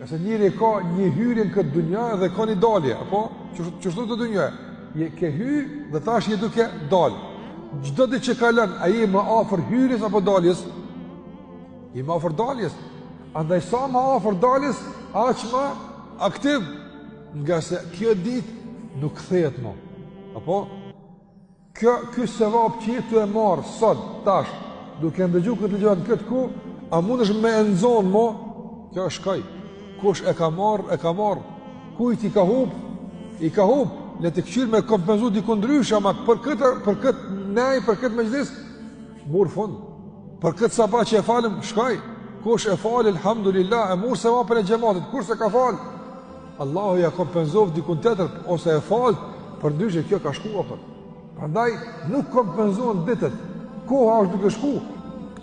Nëse njëri ka një hyrje në këtë dunja dhe ka një dalje, apo çështën të dunja, je ke hyr dhe tash je duke dal. Çdo ditë që kalon, ai më afër hyrjes apo daljes? Je më afër daljes. Andaj sa më afër daljes, aq më aktiv, nga se kjo ditë nuk kthehet më. Apo ky sevap që tu e marr sot tash, duke ndëgjuar këtë gjë në këtë ku, a mundesh me nxon më? Kjo është shkoj. Kush e ka marr, kujt i ka humb, le të kthyer me kompenzu diku ndryshe, ama për këtë nej, për këtë mëjlis, mur fund. Për këtë sabat që e falem, shkoj. Kush e fal, alhamdulillah, e mur sevapën e xhamatit. Kush se ka fal, Allahu ja kompenzov diku tjetër ose e fal, për ndryshe kjo ka shkuar atë. Prandaj nuk kompenzohen ditët. Koha është duke shku.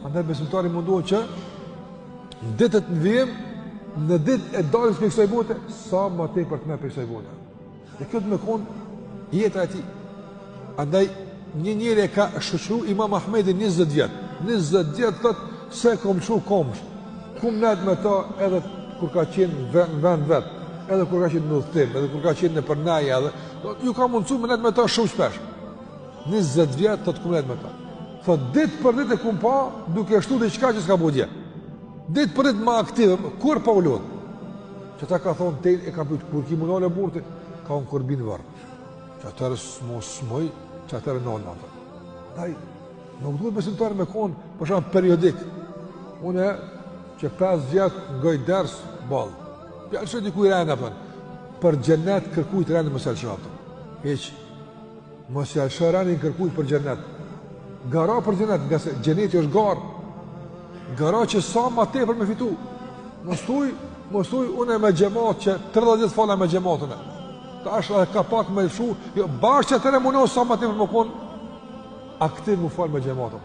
Prandaj besimtari munduhet që ditët në vijim, në ditë e dalës për kësaj bote, sa më tepër të me për kësaj bote. Dhe këtë me konë jeta e ti. Andaj, një njëri e ka shoqëruar Imam Ahmedin 20 vjetë. 20 vjetë thëtë se kom shu komsh. Kum net me ta edhe kur ka qenë në vend vetë, edhe kur ka qenë në udhëtim, edhe kur ka qenë në përnaje, edhe ju ka mundësu me net me ta shumë shpesh. 20 vjetë thëtë kum net me ta. Thëtë ditë për ditë e kum pa, duke shtu dhe qka që s'ka bu dje. Ditë për ditë ma aktive, kur pa ullon? Që ta ka thonë, te e ka pëjtë, kur ki munale burti, ka unë korbinë varë. Që atërë smoj, që atërë nalë në atër. Daj, nuk duhet besimtarë me konë, për shumë periodik. Une, që 5 vjetë ngoj ders, balë. Pjallë që dikuj rejnë, për gjennet kërkujt rejnë më selë shaftë. Heq, më selë shërani kërkujt për gjennet. Gara për gjennet, nga se gjenneti është garë. Gara që sa ma tepër me fitu. Mos thuj une me gjemat që 30 ditë fala me gjematën e. Ta është edhe ka pak me lëshu, jo, bashkë që tëre munohë sa ma tepër më konë aktiv më falë me gjematën.